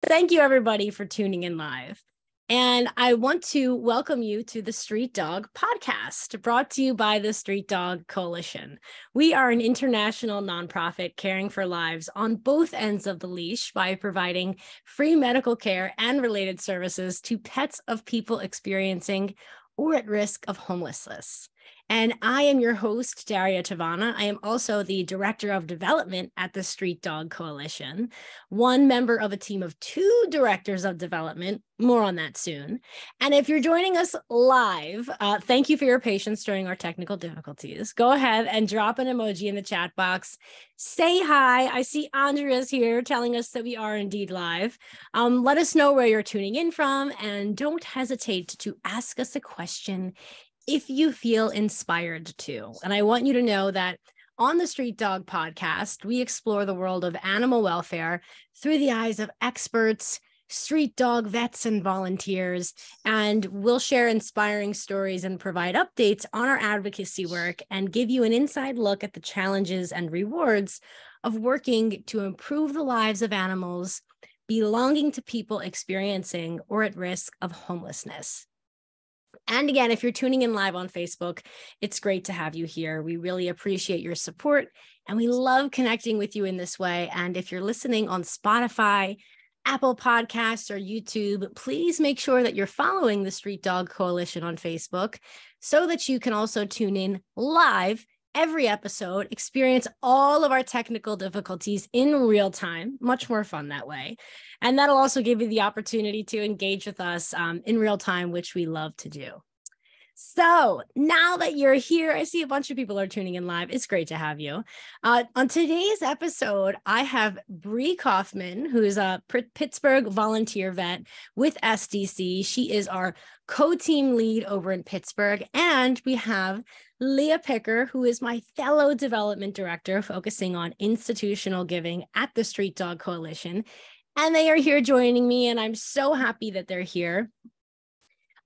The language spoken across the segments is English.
Thank you, everybody, for tuning in live. And I want to welcome you to the Street Dog Podcast, brought to you by the Street Dog Coalition. We are an international nonprofit caring for lives on both ends of the leash by providing free medical care and related services to pets of people experiencing or at risk of homelessness. And I am your host, Daria Tavana. I am also the Director of Development at the Street Dog Coalition, one member of a team of 2 Directors of Development. More on that soon. And if you're joining us live, thank you for your patience during our technical difficulties. Go ahead and drop an emoji in the chat box. Say hi. I see Andrea's here telling us that we are indeed live. Let us know where you're tuning in from, and don't hesitate to ask us a question if you feel inspired to. And I want you to know that on the Street Dog Podcast, we explore the world of animal welfare through the eyes of experts, street dog vets, and volunteers. And we'll share inspiring stories and provide updates on our advocacy work and give you an inside look at the challenges and rewards of working to improve the lives of animals belonging to people experiencing or at risk of homelessness. And again, if you're tuning in live on Facebook, it's great to have you here. We really appreciate your support, and we love connecting with you in this way. And if you're listening on Spotify, Apple Podcasts, or YouTube, please make sure that you're following the Street Dog Coalition on Facebook so that you can also tune in live every episode, experience all of our technical difficulties in real time, much more fun that way. And that'll also give you the opportunity to engage with us in real time, which we love to do. So now that you're here, I see a bunch of people are tuning in live. It's great to have you. On today's episode, I have Bri Kaufman, who is a Pittsburgh volunteer vet with SDC. She is our co-team lead over in Pittsburgh. And we have Leah Picker, who is my fellow development director, focusing on institutional giving at the Street Dog Coalition. And they are here joining me, and I'm so happy that they're here.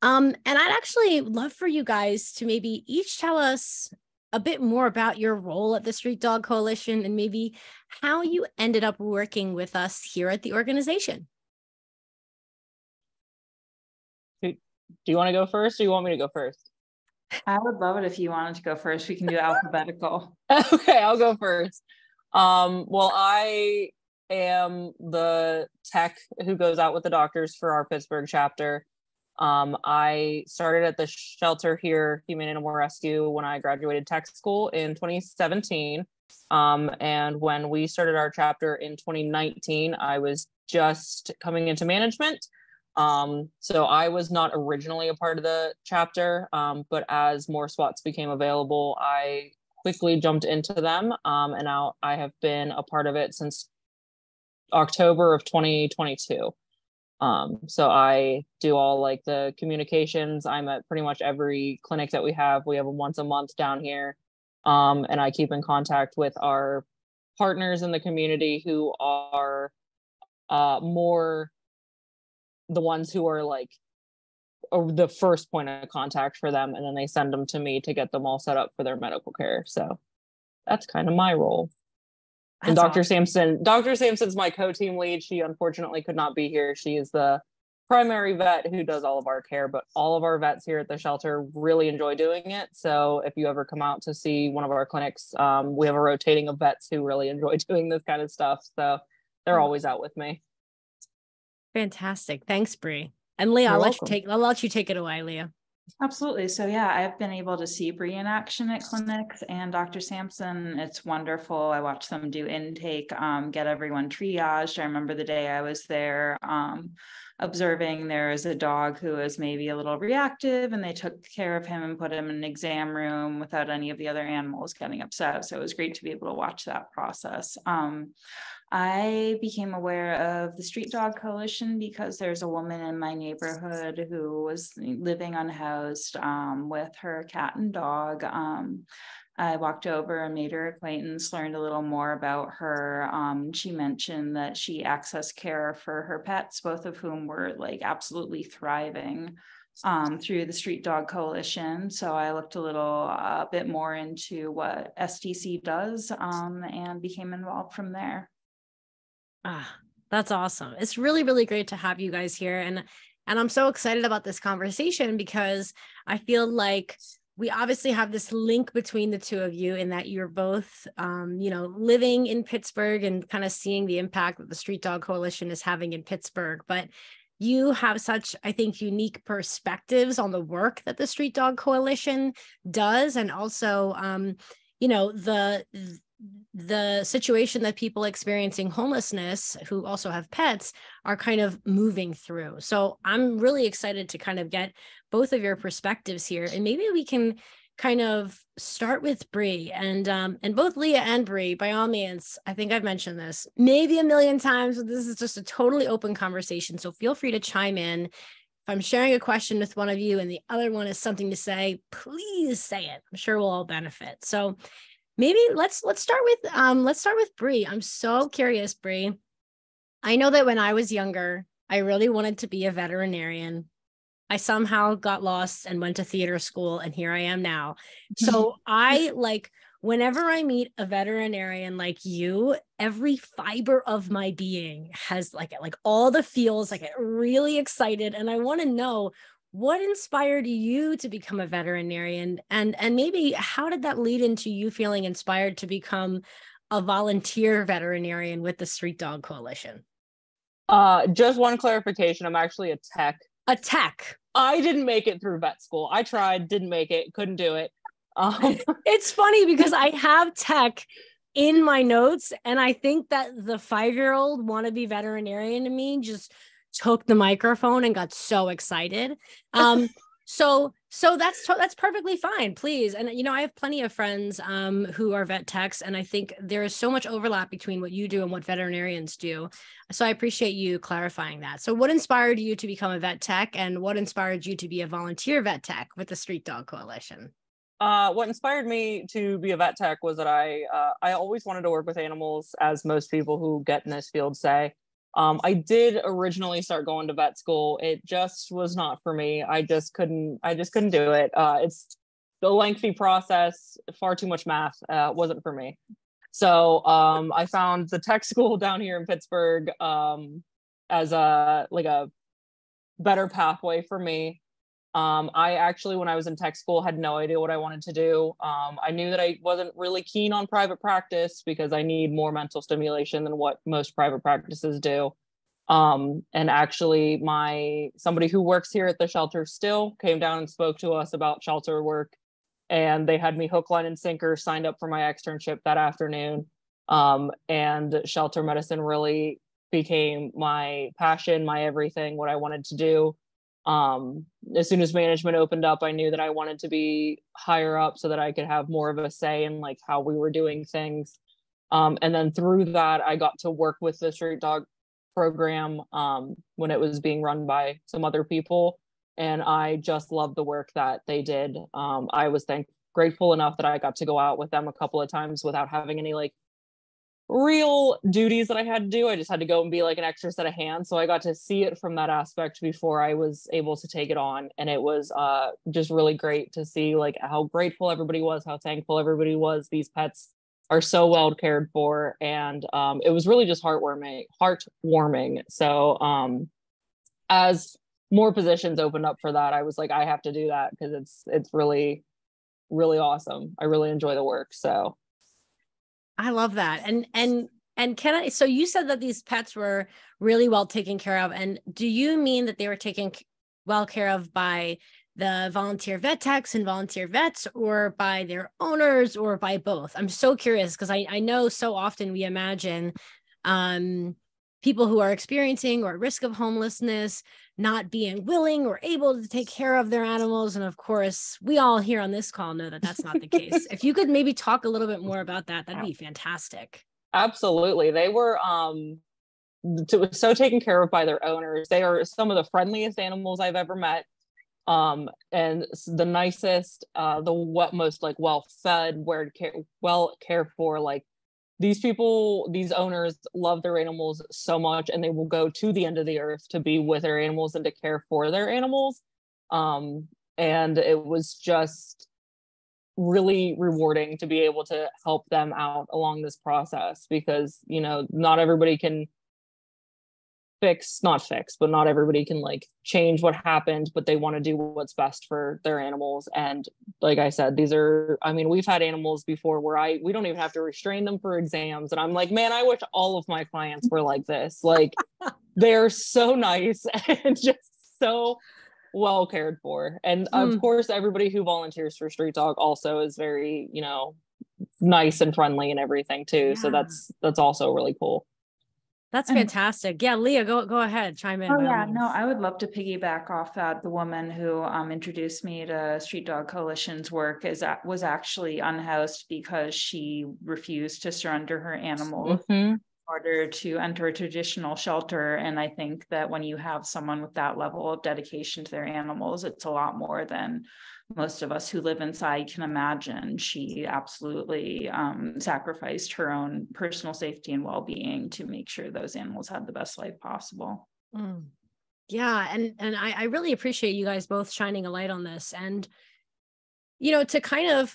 And I'd actually love for you guys to maybe each tell us a bit more about your role at the Street Dog Coalition and maybe how you ended up working with us here at the organization. Do you want to go first, or you want me to go first? I would love it if you wanted to go first. We can do alphabetical. Okay, I'll go first. Well, I am the tech who goes out with the doctors for our Pittsburgh chapter. I started at the shelter here, Humane Animal Rescue, when I graduated tech school in 2017. And when we started our chapter in 2019, I was just coming into management. So I was not originally a part of the chapter, but as more spots became available, I quickly jumped into them. And now I have been a part of it since October of 2022. So I do all like the communications. I'm at pretty much every clinic that we have. We have them once a month down here. And I keep in contact with our partners in the community who are more the ones who are like the first point of contact for them. And then they send them to me to get them all set up for their medical care. So that's kind of my role. And Dr. Sampson, Dr. Sampson's my co-team lead. She unfortunately could not be here. She is the primary vet who does all of our care, but all of our vets here at the shelter really enjoy doing it. So if you ever come out to see one of our clinics, we have a rotating of vets who really enjoy doing this kind of stuff. So they're always out with me. Fantastic. Thanks, Bri. And Leah, I'll let you take it away, Leah. Absolutely. So yeah, I've been able to see Bri in action at clinics and Dr. Sampson. It's wonderful. I watch them do intake, get everyone triaged. I remember the day I was there observing there was a dog who was maybe a little reactive, and they took care of him and put him in an exam room without any of the other animals getting upset. So it was great to be able to watch that process. I became aware of the Street Dog Coalition because there's a woman in my neighborhood who was living unhoused with her cat and dog. I walked over and made her acquaintance, learned a little more about her. She mentioned that she accessed care for her pets, both of whom were like absolutely thriving through the Street Dog Coalition. So I looked a bit more into what SDC does and became involved from there. That's awesome. It's really, really great to have you guys here. And I'm so excited about this conversation because I feel like we obviously have this link between the two of you in that you're both, living in Pittsburgh and kind of seeing the impact that the Street Dog Coalition is having in Pittsburgh. But you have such, I think, unique perspectives on the work that the Street Dog Coalition does. And also, the situation that people experiencing homelessness who also have pets are kind of moving through. So I'm really excited to kind of get both of your perspectives here. And maybe we can kind of start with Bri and both Leah and Bri, by all means, I think I've mentioned this maybe a million times, but this is just a totally open conversation. So feel free to chime in. If I'm sharing a question with one of you and the other one has something to say, please say it. I'm sure we'll all benefit. So maybe let's start with Bri. I'm so curious, Bri. I know that when I was younger, I really wanted to be a veterinarian. I somehow got lost and went to theater school, and here I am now. So whenever I meet a veterinarian like you, every fiber of my being has like all the feels, I get really excited, and I want to know what inspired you to become a veterinarian, and maybe how did that lead into you feeling inspired to become a volunteer veterinarian with the Street Dog Coalition? Just one clarification. I'm actually a tech. A tech. I didn't make it through vet school. I tried, didn't make it, couldn't do it. It's funny because I have tech in my notes, and I think that the 5-year-old wannabe veterinarian in me just took the microphone and got so excited. So that's perfectly fine, please. And I have plenty of friends who are vet techs, and I think there is so much overlap between what you do and what veterinarians do. So I appreciate you clarifying that. So what inspired you to become a vet tech, and what inspired you to be a volunteer vet tech with the Street Dog Coalition? What inspired me to be a vet tech was that I always wanted to work with animals, as most people who get in this field say. I did originally start going to vet school. It just was not for me. I just couldn't do it. It's the lengthy process, far too much math, wasn't for me. So I found the tech school down here in Pittsburgh as a better pathway for me. I actually, when I was in tech school, had no idea what I wanted to do. I knew that I wasn't really keen on private practice because I need more mental stimulation than what most private practices do. And actually somebody who works here at the shelter still came down and spoke to us about shelter work, and they had me hook, line, and sinker signed up for my externship that afternoon. And shelter medicine really became my passion, my everything, what I wanted to do. As soon as management opened up, I knew that I wanted to be higher up so that I could have more of a say in how we were doing things. And then through that, I got to work with the Street Dog program when it was being run by some other people. And I just loved the work that they did. I was grateful enough that I got to go out with them a couple of times without having any real duties that I had to do. I just had to go and be an extra set of hands. So I got to see it from that aspect before I was able to take it on. And it was just really great to see how grateful everybody was, how thankful everybody was. These pets are so well cared for. And it was really just heartwarming. So as more positions opened up for that, I was I have to do that because it's really, really awesome. I really enjoy the work. So I love that. And so you said that these pets were really well taken care of. And do you mean that they were taken well care of by the volunteer vet techs and volunteer vets, or by their owners, or by both? I'm so curious because I know so often we imagine people who are experiencing or at risk of homelessness not being willing or able to take care of their animals. And of course, we all here on this call know that that's not the case. If you could maybe talk a little bit more about that, that'd be fantastic. Absolutely. They were so taken care of by their owners. They are some of the friendliest animals I've ever met. And the nicest, the most well fed, well cared for. These owners love their animals so much, and they will go to the end of the earth to be with their animals and to care for their animals. And it was just really rewarding to be able to help them out along this process because, not everybody can but not everybody can like change what happened, but they want to do what's best for their animals. And like I said, we've had animals before where we don't even have to restrain them for exams. And I'm like, man, I wish all of my clients were like this. Like they're so nice and just so well cared for. And of course, everybody who volunteers for Street Dog also is very, nice and friendly and everything too. Yeah. So that's also really cool. That's fantastic. Yeah, Leah, go ahead, chime in. Oh yeah, no, I would love to piggyback off that. The woman who introduced me to Street Dog Coalition's work was actually unhoused because she refused to surrender her animal in order to enter a traditional shelter. And I think that when you have someone with that level of dedication to their animals, it's a lot more than most of us who live inside can imagine. She absolutely sacrificed her own personal safety and well-being to make sure those animals had the best life possible. Yeah, and I really appreciate you guys both shining a light on this. And to kind of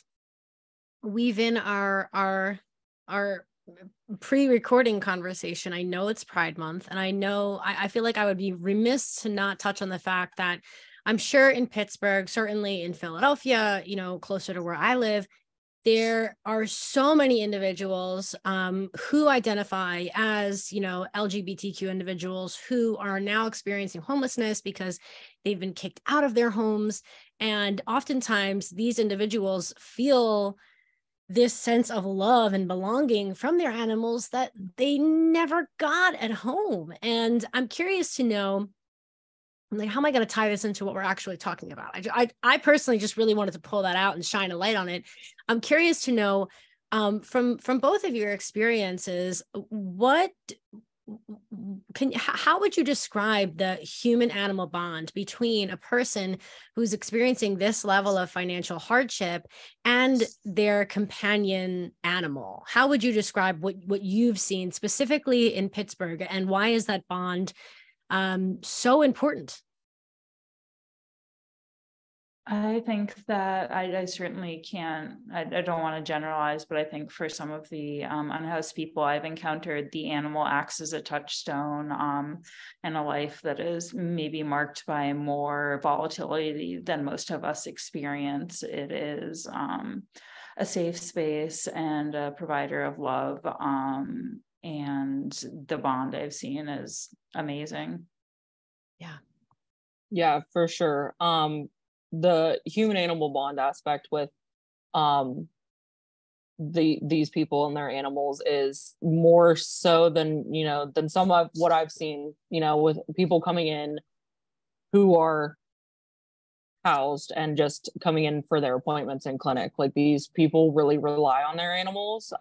weave in our pre-recording conversation, I know it's Pride Month, and I feel like I would be remiss to not touch on the fact that I'm sure in Pittsburgh, certainly in Philadelphia, closer to where I live, there are so many individuals who identify as, LGBTQ individuals who are now experiencing homelessness because they've been kicked out of their homes. And oftentimes these individuals feel this sense of love and belonging from their animals that they never got at home. And I'm curious to know, like, how am I going to tie this into what we're actually talking about? I personally just really wanted to pull that out and shine a light on it. I'm curious to know from both of your experiences, how would you describe the human animal bond between a person who's experiencing this level of financial hardship and their companion animal? How would you describe what you've seen specifically in Pittsburgh, and why is that bond so important? I think that I certainly can't, I don't want to generalize, but I think for some of the unhoused people I've encountered, the animal acts as a touchstone in a life that is maybe marked by more volatility than most of us experience. It is a safe space and a provider of love. And the bond I've seen is amazing. Yeah, for sure. The human animal bond aspect with these people and their animals is more so than some of what I've seen, with people coming in who are housed and just coming in for their appointments in clinic. Like, these people really rely on their animals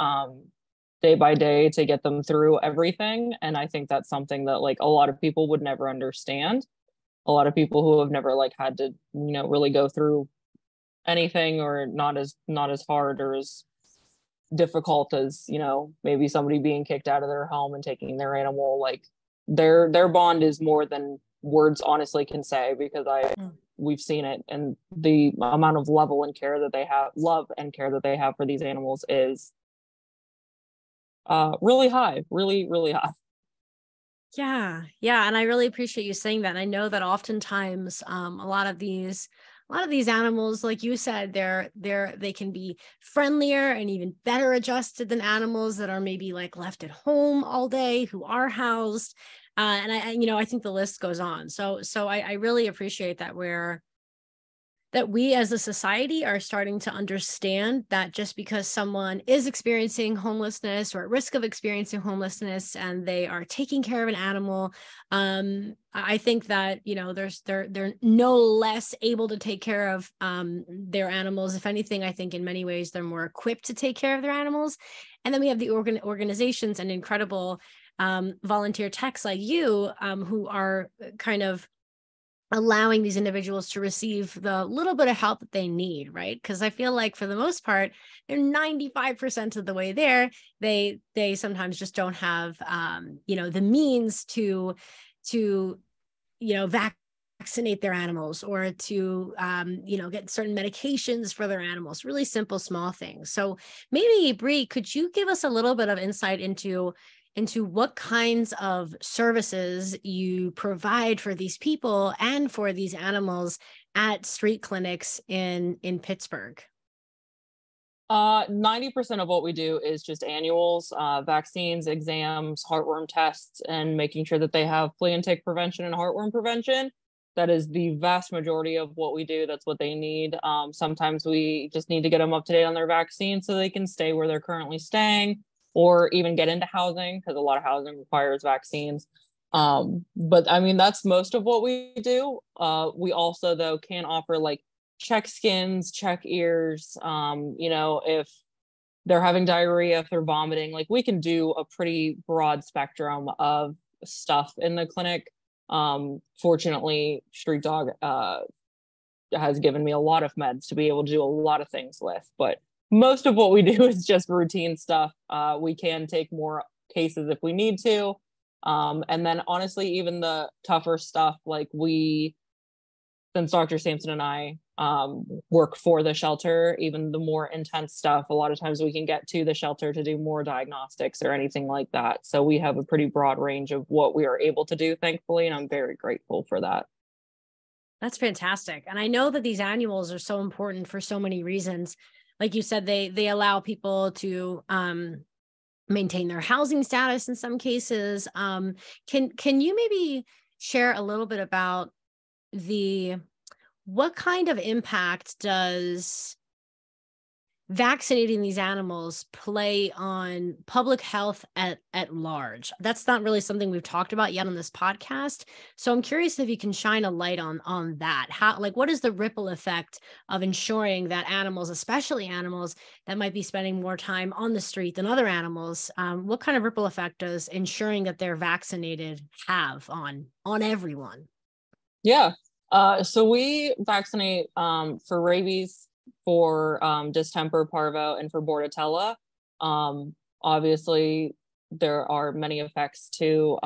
day by day to get them through everything. And I think that's something that, like, a lot of people would never understand. A lot of people who have never had to, really go through anything, or not as hard or as difficult as, maybe somebody being kicked out of their home and taking their animal. Like, their bond is more than words honestly can say, because we've seen it, and the amount of love and care that they have for these animals is really high, really, really high. Yeah. And I really appreciate you saying that. And I know that oftentimes a lot of these animals, like you said, they can be friendlier and even better adjusted than animals that are maybe left at home all day, who are housed. And I think the list goes on. So I really appreciate that that we as a society are starting to understand that just because someone is experiencing homelessness or at risk of experiencing homelessness and they are taking care of an animal, I think that, they're no less able to take care of their animals. If anything, I think in many ways they're more equipped to take care of their animals. And then we have the organizations and incredible volunteer techs like you who are kind of allowing these individuals to receive the little bit of help that they need, right? Because I feel like for the most part, they're 95% of the way there. They sometimes just don't have, the means to vaccinate their animals or to, get certain medications for their animals, really simple, small things. So maybe, Bri, could you give us a little bit of insight into into what kinds of services you provide for these people and for these animals at street clinics in Pittsburgh. 90% of what we do is just annuals, vaccines, exams, heartworm tests, and making sure that they have flea and tick prevention and heartworm prevention. That is the vast majority of what we do. That's what they need. Sometimes we just need to get them up to date on their vaccine so they can stay where they're currently staying, or even get into housing, because a lot of housing requires vaccines. But I mean, that's most of what we do. We also, though, can offer like check skins, check ears, if they're having diarrhea, if they're vomiting, like we can do a pretty broad spectrum of stuff in the clinic. Fortunately, Street Dog has given me a lot of meds to be able to do a lot of things with, but most of what we do is just routine stuff. We can take more cases if we need to. And then honestly, even the tougher stuff, like since Dr. Sampson and I work for the shelter, even the more intense stuff, a lot of times we can get to the shelter to do more diagnostics or anything like that. So we have a pretty broad range of what we are able to do, thankfully, and I'm very grateful for that. That's fantastic. And I know that these annuals are so important for so many reasons. Like you said, they allow people to maintain their housing status in some cases. Can you maybe share a little bit about what kind of impact does vaccinating these animals play on public health at large? That's not really something we've talked about yet on this podcast. So I'm curious if you can shine a light on that. What is the ripple effect of ensuring that animals, especially animals that might be spending more time on the street than other animals, what kind of ripple effect does ensuring that they're vaccinated have on everyone? Yeah. So we vaccinate for rabies, for distemper, parvo, and for bordetella. Obviously, there are many effects to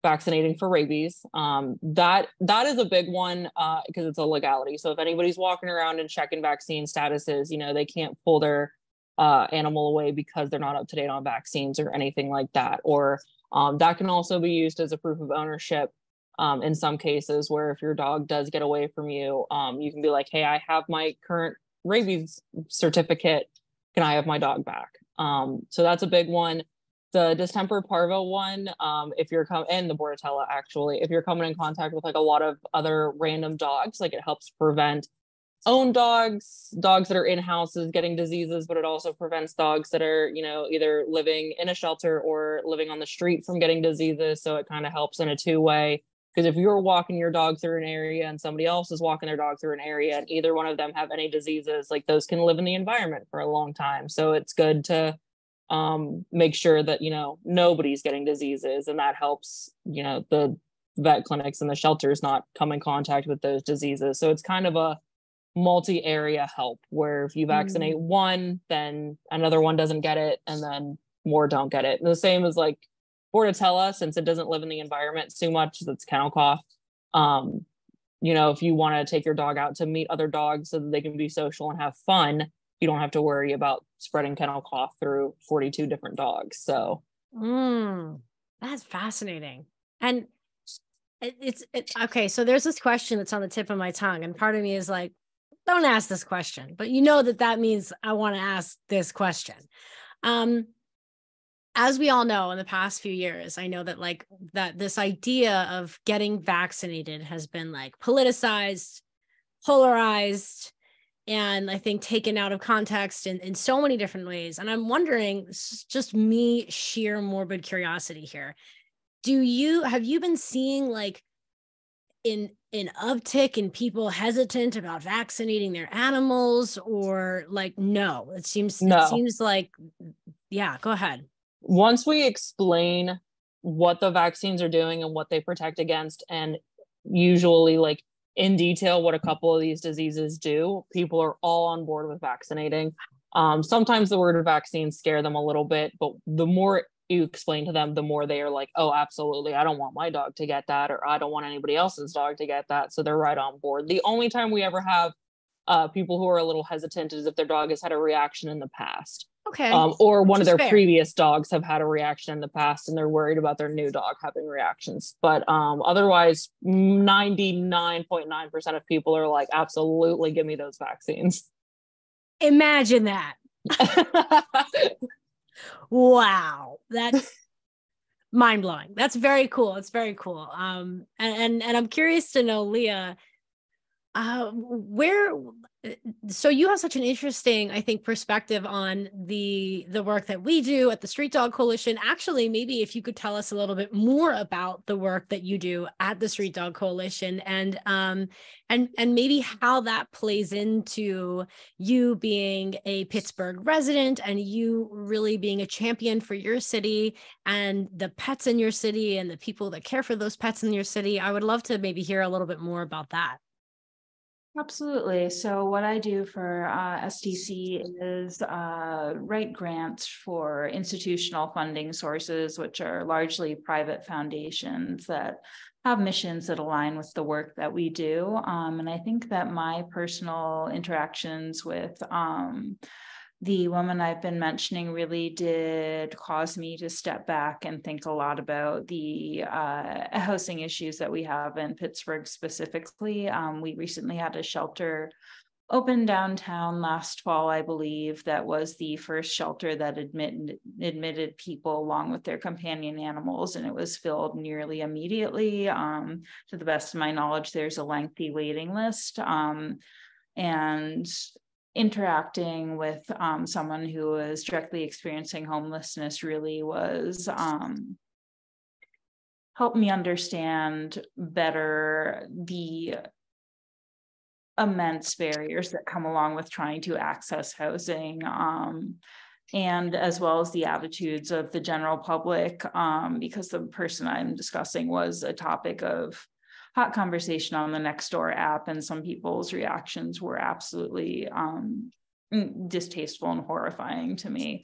vaccinating for rabies. That is a big one because it's a legality. So if anybody's walking around and checking vaccine statuses, they can't pull their animal away because they're not up to date on vaccines or anything like that. Or that can also be used as a proof of ownership. In some cases, where if your dog does get away from you, you can be like, hey, I have my current rabies certificate. Can I have my dog back? So that's a big one. The distemper parvo one, if you're and the bordetella, actually, if you're coming in contact with like a lot of other random dogs, like it helps prevent own dogs that are in houses getting diseases, but it also prevents dogs that are, either living in a shelter or living on the street from getting diseases. So it kind of helps in a two-way. Because if you're walking your dog through an area and somebody else is walking their dog through an area and either one of them have any diseases, like those can live in the environment for a long time. So it's good to make sure that, nobody's getting diseases, and that helps, the vet clinics and the shelters not come in contact with those diseases. So it's kind of a multi-area help where if you vaccinate one, then another one doesn't get it, and then more don't get it. And the same as like bordetella, since it doesn't live in the environment too much, that's kennel cough. If you want to take your dog out to meet other dogs so that they can be social and have fun, you don't have to worry about spreading kennel cough through 42 different dogs. So that's fascinating. And it's okay. So there's this question that's on the tip of my tongue, and part of me is like, don't ask this question, but that means I want to ask this question. As we all know, in the past few years, I know that this idea of getting vaccinated has been like politicized, polarized, and I think taken out of context in so many different ways. And I'm wondering, just me, sheer morbid curiosity here. Have you been seeing like an uptick in people hesitant about vaccinating their animals, or like, no, it seems like, yeah, go ahead. Once we explain what the vaccines are doing and what they protect against, and usually like in detail what a couple of these diseases do, people are all on board with vaccinating. Sometimes the word vaccine scare them a little bit, but the more you explain to them, the more they are like, oh, absolutely, I don't want my dog to get that, or I don't want anybody else's dog to get that. So they're right on board. The only time we ever have people who are a little hesitant is if their dog has had a reaction in the past. Okay. Or one of their fair. previous dogs have had a reaction in the past and they're worried about their new dog having reactions. But otherwise, 99.9% of people are like, absolutely, give me those vaccines. Imagine that. Wow. That's mind-blowing. That's very cool. It's very cool. And I'm curious to know, Leah, so you have such an interesting, I think, perspective on the work that we do at the Street Dog Coalition. Actually, maybe if you could tell us a little bit more about the work that you do at the Street Dog Coalition, and maybe how that plays into you being a Pittsburgh resident and you really being a champion for your city and the pets in your city and the people that care for those pets in your city. I would love to maybe hear a little bit more about that. Absolutely. So what I do for SDC is write grants for institutional funding sources, which are largely private foundations that have missions that align with the work that we do. And I think that my personal interactions with the woman I've been mentioning really did cause me to step back and think a lot about the housing issues that we have in Pittsburgh specifically. We recently had a shelter open downtown last fall, I believe, that was the first shelter that admitted people along with their companion animals, and it was filled nearly immediately. To the best of my knowledge, there's a lengthy waiting list. And interacting with someone who was directly experiencing homelessness really was helped me understand better the immense barriers that come along with trying to access housing, and as well as the attitudes of the general public, because the person I'm discussing was a topic of hot conversation on the Nextdoor app, and some people's reactions were absolutely distasteful and horrifying to me.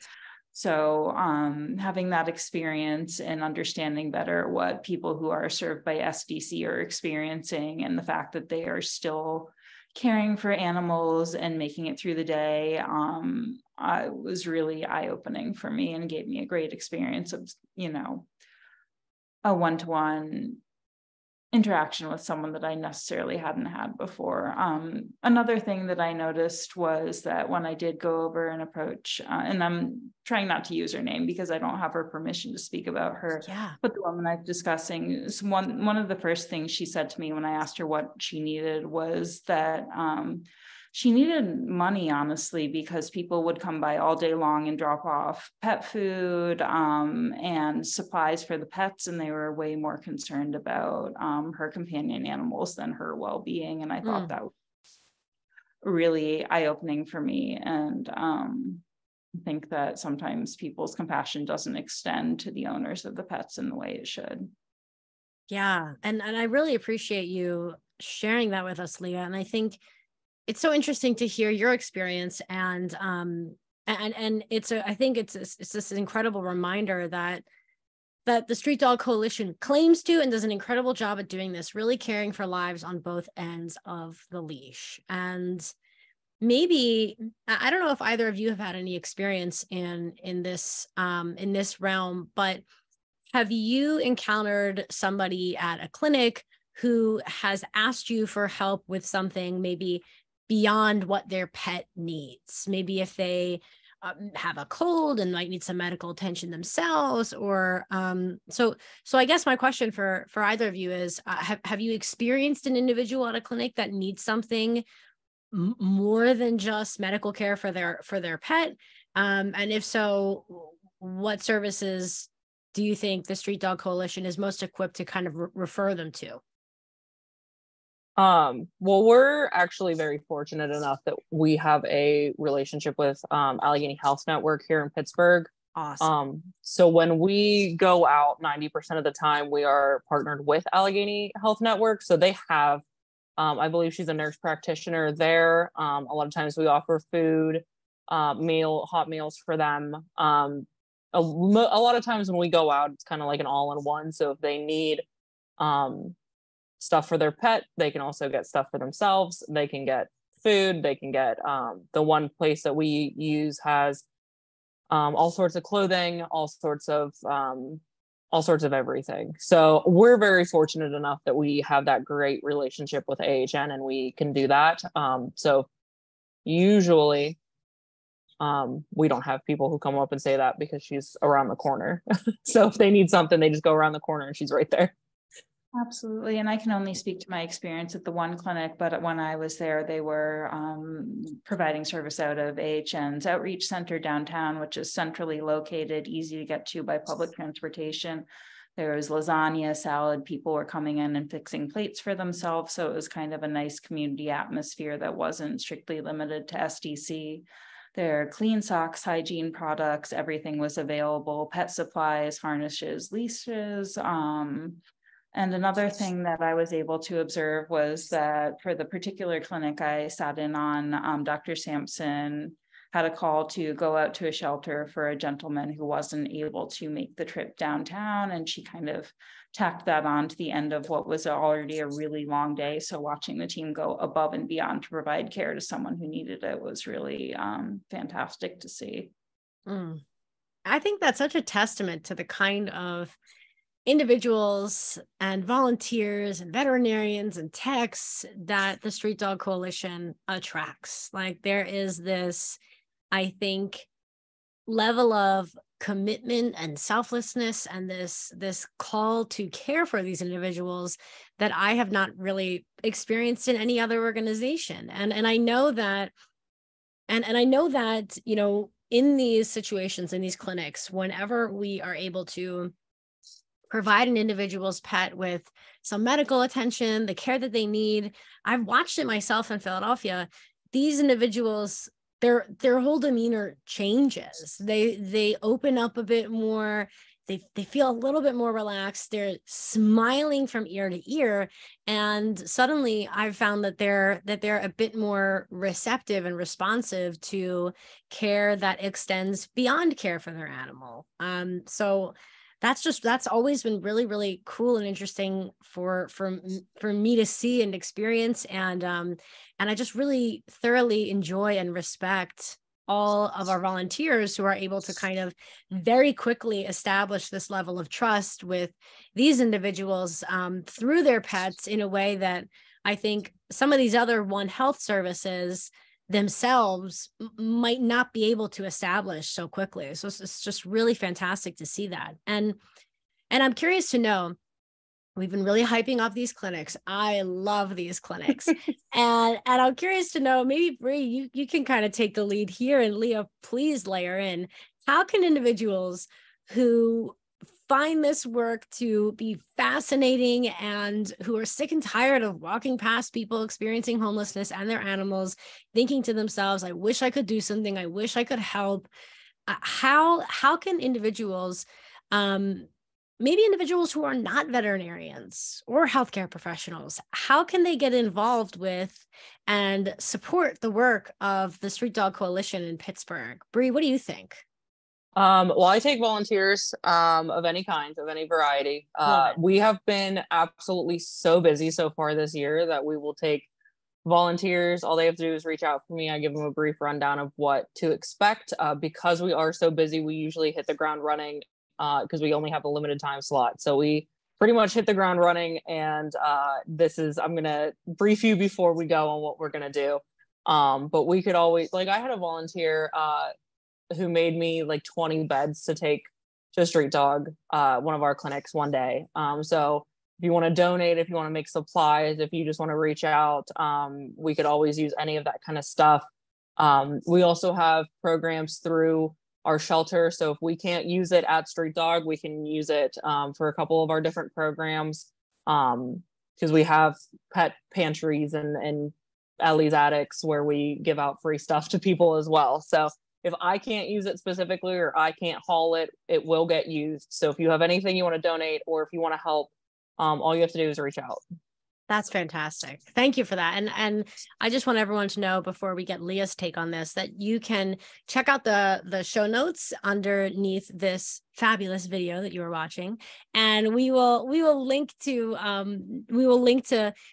So having that experience and understanding better what people who are served by SDC are experiencing, and the fact that they are still caring for animals and making it through the day, was really eye-opening for me and gave me a great experience of, a one-to-one interaction with someone that I necessarily hadn't had before. Another thing that I noticed was that when I did go over and approach, and I'm trying not to use her name because I don't have her permission to speak about her, but the woman I'm discussing, one of the first things she said to me when I asked her what she needed was that she needed money, honestly, because people would come by all day long and drop off pet food and supplies for the pets, and they were way more concerned about her companion animals than her well-being. And I thought that was really eye-opening for me. And I think that sometimes people's compassion doesn't extend to the owners of the pets in the way it should. Yeah, and I really appreciate you sharing that with us, Leah. And I think it's so interesting to hear your experience, and I think it's this incredible reminder that the Street Dog Coalition claims to and does an incredible job at doing this, really caring for lives on both ends of the leash. And maybe, I don't know if either of you have had any experience in this realm, but have you encountered somebody at a clinic who has asked you for help with something maybe beyond what their pet needs? Maybe if they have a cold and might need some medical attention themselves, or so I guess my question for either of you is, have you experienced an individual at a clinic that needs something more than just medical care for their pet? And if so, what services do you think the Street Dog Coalition is most equipped to kind of refer them to? Well, we're actually very fortunate enough that we have a relationship with Allegheny Health Network here in Pittsburgh. Awesome. So when we go out, 90% of the time we are partnered with Allegheny Health Network. So they have, I believe she's a nurse practitioner there. A lot of times we offer food, hot meals for them. A lot of times when we go out, it's kind of like an all-in-one. So if they need stuff for their pet, they can also get stuff for themselves. They can get food, they can get the one place that we use has all sorts of clothing, all sorts of everything. So we're very fortunate enough that we have that great relationship with AHN and we can do that. So usually we don't have people who come up and say that because she's around the corner. So if they need something, they just go around the corner and she's right there. Absolutely. And I can only speak to my experience at the one clinic, but when I was there, they were providing service out of AHN's outreach center downtown, which is centrally located, easy to get to by public transportation. There was lasagna, salad, people were coming in and fixing plates for themselves. So it was kind of a nice community atmosphere that wasn't strictly limited to SDC. There are clean socks, hygiene products, everything was available, pet supplies, harnesses, leashes. And another thing that I was able to observe was that for the particular clinic I sat in on, Dr. Sampson had a call to go out to a shelter for a gentleman who wasn't able to make the trip downtown. And she kind of tacked that on to the end of what was already a really long day. So watching the team go above and beyond to provide care to someone who needed it was really fantastic to see. I think that's such a testament to the kind of individuals and volunteers and veterinarians and techs that the Street Dog Coalition attracts. Like there is this, I think, level of commitment and selflessness and this call to care for these individuals that I have not really experienced in any other organization. And I know that, and I know that, you know, in these situations, in these clinics, whenever we are able to provide an individual's pet with some medical attention, the care that they need. I've watched it myself in Philadelphia. These individuals, their whole demeanor changes. They open up a bit more. They feel a little bit more relaxed. They're smiling from ear to ear. And suddenly I've found that they're a bit more receptive and responsive to care that extends beyond care for their animal. So that's always been really, really cool and interesting for me to see and experience. And I just really thoroughly enjoy and respect all of our volunteers who are able to kind of very quickly establish this level of trust with these individuals through their pets in a way that I think some of these other One Health services themselves might not be able to establish so quickly. So it's just really fantastic to see that. And I'm curious to know, we've been really hyping up these clinics. I love these clinics. and I'm curious to know, maybe Bri, you can kind of take the lead here, and Leah, please layer in. How can individuals who find this work to be fascinating and who are sick and tired of walking past people experiencing homelessness and their animals, thinking to themselves, I wish I could do something, I wish I could help. How can individuals, maybe individuals who are not veterinarians or healthcare professionals, how can they get involved with and support the work of the Street Dog Coalition in Pittsburgh? Bri, what do you think? Well, I take volunteers of any kind, of any variety. We have been absolutely so busy so far this year that we will take volunteers. All they have to do is reach out for me. I give them a brief rundown of what to expect. Because we are so busy, we usually hit the ground running because we only have a limited time slot. So we pretty much hit the ground running. And I'm going to brief you before we go on what we're going to do. But we could always, like, I had a volunteer who made me like 20 beds to take to a Street Dog, one of our clinics one day. So if you want to donate, if you want to make supplies, if you just want to reach out, we could always use any of that kind of stuff. We also have programs through our shelter. So if we can't use it at Street Dog, we can use it for a couple of our different programs, because we have pet pantries and Ellie's Attics where we give out free stuff to people as well. So if I can't use it specifically or I can't haul it, it will get used. So if you have anything you want to donate or if you want to help, all you have to do is reach out. That's fantastic. Thank you for that. And I just want everyone to know before we get Leah's take on this, that you can check out the show notes underneath this fabulous video that you were watching, and we will link to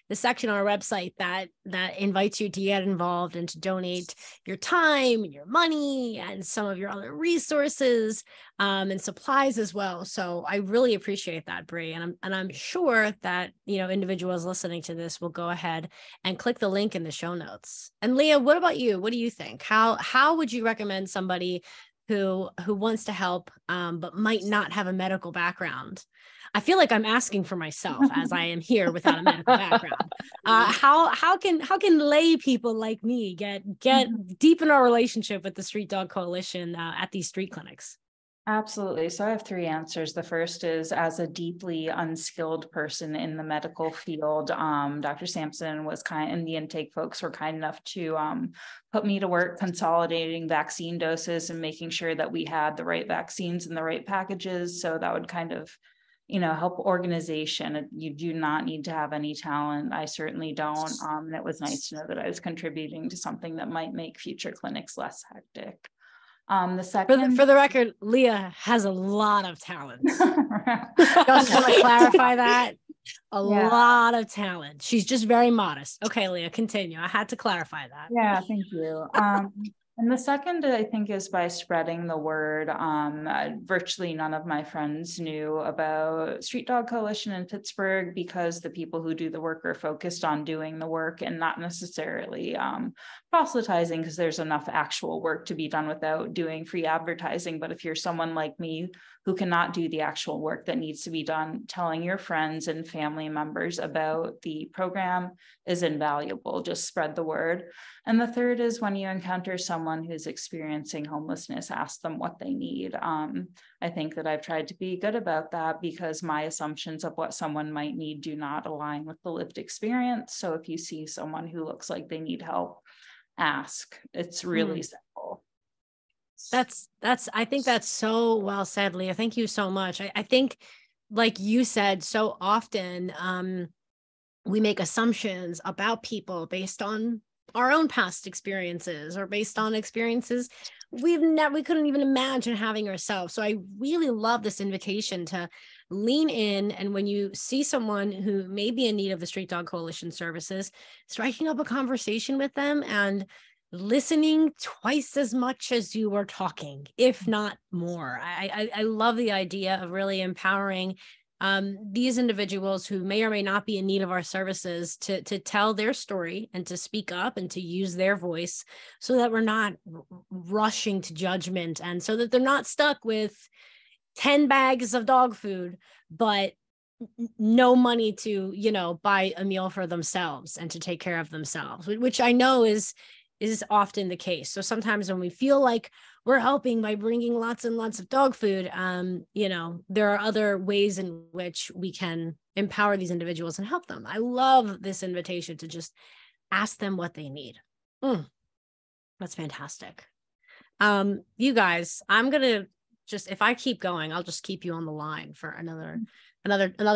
the section on our website that invites you to get involved and to donate your time and your money and some of your other resources and supplies as well. So I really appreciate that, Bri, and I'm sure that individuals listening to this will go ahead and click the link in the show notes. And Leah, what about you? What do you think? How would you recommend somebody who wants to help but might not have a medical background? I feel like I'm asking for myself as I am here without a medical background. How can lay people like me get deep in our relationship with the Street Dog Coalition at these street clinics? Absolutely. So I have three answers. The first is, as a deeply unskilled person in the medical field, Dr. Sampson was and the intake folks were kind enough to put me to work consolidating vaccine doses and making sure that we had the right vaccines in the right packages. So that would kind of, help organization. You do not need to have any talent. I certainly don't. And it was nice to know that I was contributing to something that might make future clinics less hectic. The second, for the record, Leah has a lot of talent. Just want to clarify that. Lot of talent. She's just very modest. Okay, Leah, continue. I had to clarify that. Yeah, thank you. And the second, I think, is by spreading the word. Virtually none of my friends knew about Street Dog Coalition in Pittsburgh because the people who do the work are focused on doing the work and not necessarily proselytizing, because there's enough actual work to be done without doing free advertising. But if you're someone like me who cannot do the actual work that needs to be done, telling your friends and family members about the program is invaluable. Just spread the word. And the third is, when you encounter someone who's experiencing homelessness, ask them what they need. I think that I've tried to be good about that because my assumptions of what someone might need do not align with the lived experience. So if you see someone who looks like they need help, ask. It's really simple. I think that's so well said, Leah. Thank you so much. I think, like you said, so often we make assumptions about people based on our own past experiences or based on experiences we couldn't even imagine having ourselves. So I really love this invitation to lean in, and when you see someone who may be in need of the Street Dog Coalition services, striking up a conversation with them and listening twice as much as you were talking, if not more. I love the idea of really empowering these individuals who may or may not be in need of our services to tell their story and to speak up and to use their voice, so that we're not rushing to judgment, and so that they're not stuck with 10 bags of dog food, but no money to, buy a meal for themselves and to take care of themselves, which I know is often the case. So sometimes when we feel like we're helping by bringing lots and lots of dog food, there are other ways in which we can empower these individuals and help them. I love this invitation to just ask them what they need. That's fantastic. You guys, I'm going to if I keep going, I'll just keep you on the line for another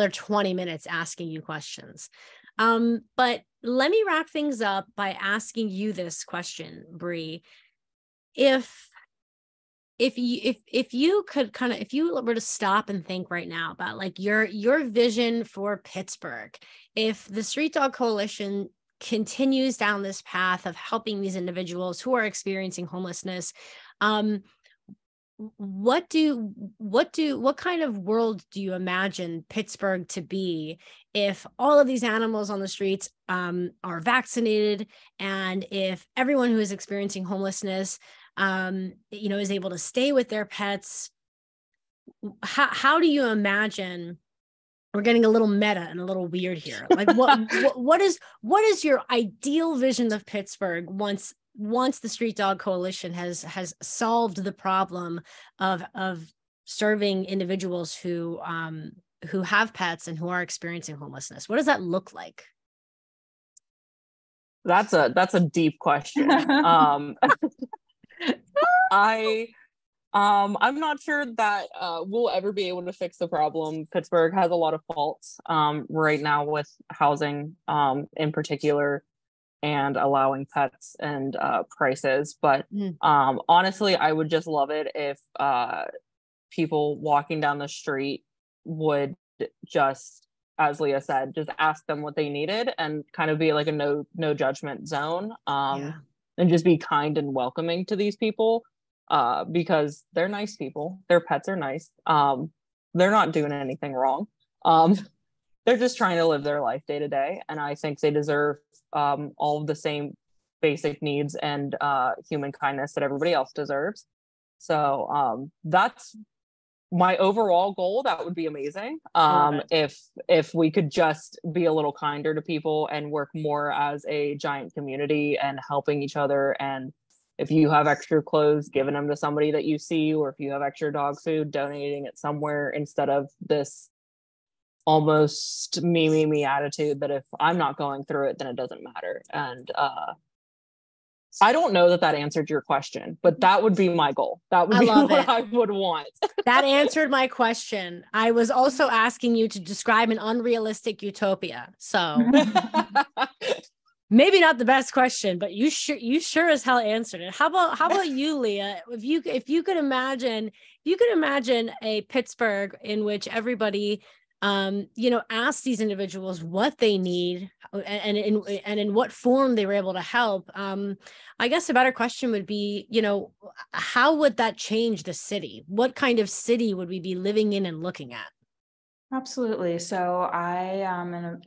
20 minutes asking you questions. But let me wrap things up by asking you this question, Bri. If you could if you were to stop and think right now about like your vision for Pittsburgh, if the Street Dog Coalition continues down this path of helping these individuals who are experiencing homelessness, what kind of world do you imagine Pittsburgh to be if all of these animals on the streets are vaccinated, and if everyone who is experiencing homelessness is able to stay with their pets? How do you imagine? We're getting a little meta and a little weird here. Like what is your ideal vision of Pittsburgh once the Street Dog Coalition has solved the problem of serving individuals who have pets and who are experiencing homelessness? What does that look like? That's a deep question. I'm not sure that we'll ever be able to fix the problem. Pittsburgh has a lot of faults right now with housing in particular, and allowing pets and prices. But honestly, I would just love it if people walking down the street would just, as Leah said, just ask them what they needed and kind of be like a no judgment zone, and just be kind and welcoming to these people, because they're nice people. Their pets are nice. They're not doing anything wrong. They're just trying to live their life day to day, and I think they deserve all of the same basic needs and human kindness that everybody else deserves. So that's my overall goal. That would be amazing. If we could just be a little kinder to people and work more as a giant community and helping each other. And if you have extra clothes, giving them to somebody that you see, or if you have extra dog food, donating it somewhere, instead of this almost me attitude that if I'm not going through it, then it doesn't matter. And I don't know that answered your question, but that would be my goal. That would be what I would want. That answered my question. I was also asking you to describe an unrealistic utopia. So maybe not the best question, but you sure as hell answered it. How about you, Leah? If you could imagine a Pittsburgh in which everybody ask these individuals what they need and in what form they were able to help. I guess a better question would be, how would that change the city? What kind of city would we be living in and looking at? Absolutely. So I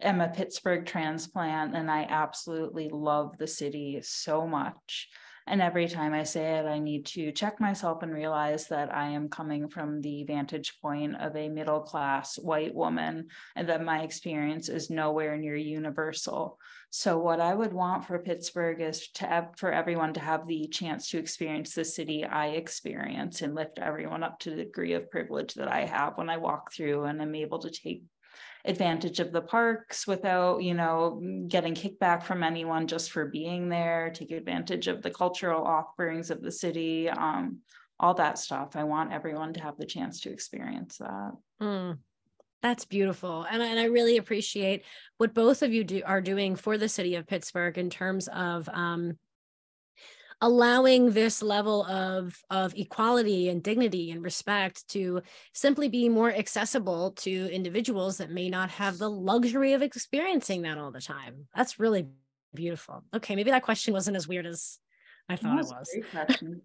am a Pittsburgh transplant, and I absolutely love the city so much. And every time I say it, I need to check myself and realize that I am coming from the vantage point of a middle-class white woman, and that my experience is nowhere near universal. So what I would want for Pittsburgh is for everyone to have the chance to experience the city I experience, and lift everyone up to the degree of privilege that I have when I walk through and I'm able to take advantage of the parks without, getting kickback from anyone just for being there, take advantage of the cultural offerings of the city, all that stuff. I want everyone to have the chance to experience that. That's beautiful. And I really appreciate what both of you are doing for the city of Pittsburgh in terms of allowing this level of equality and dignity and respect to simply be more accessible to individuals that may not have the luxury of experiencing that all the time. That's really beautiful. Okay, maybe that question wasn't as weird as I thought it was. Great question.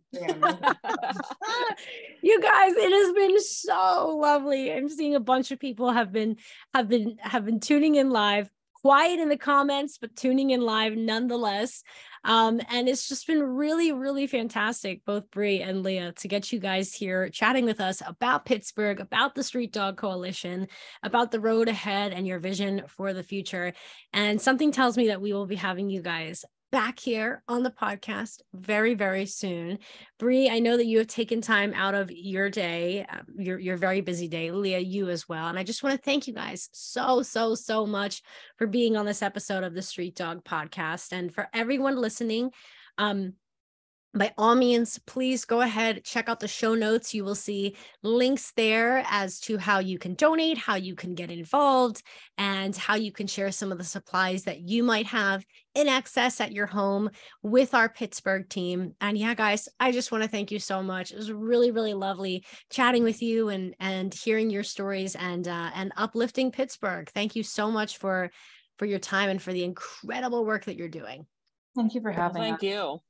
You guys, it has been so lovely. I'm seeing a bunch of people have been tuning in live. Quiet in the comments, but tuning in live nonetheless. And it's just been really, really fantastic, both Bri and Leah, to get you guys here chatting with us about Pittsburgh, about the Street Dog Coalition, about the road ahead and your vision for the future. And something tells me that we will be having you guys back here on the podcast very, very soon. Bri, I know that you have taken time out of your day, your very busy day. Leah, you as well. And I just want to thank you guys so much for being on this episode of the Street Dog Podcast. And for everyone listening, by all means, please go ahead, check out the show notes. You will see links there as to how you can donate, how you can get involved, and how you can share some of the supplies that you might have in excess at your home with our Pittsburgh team. And yeah, guys, I just want to thank you so much. It was really, really lovely chatting with you and hearing your stories and uplifting Pittsburgh. Thank you so much for your time and for the incredible work that you're doing. Thank you for having us. Thank you.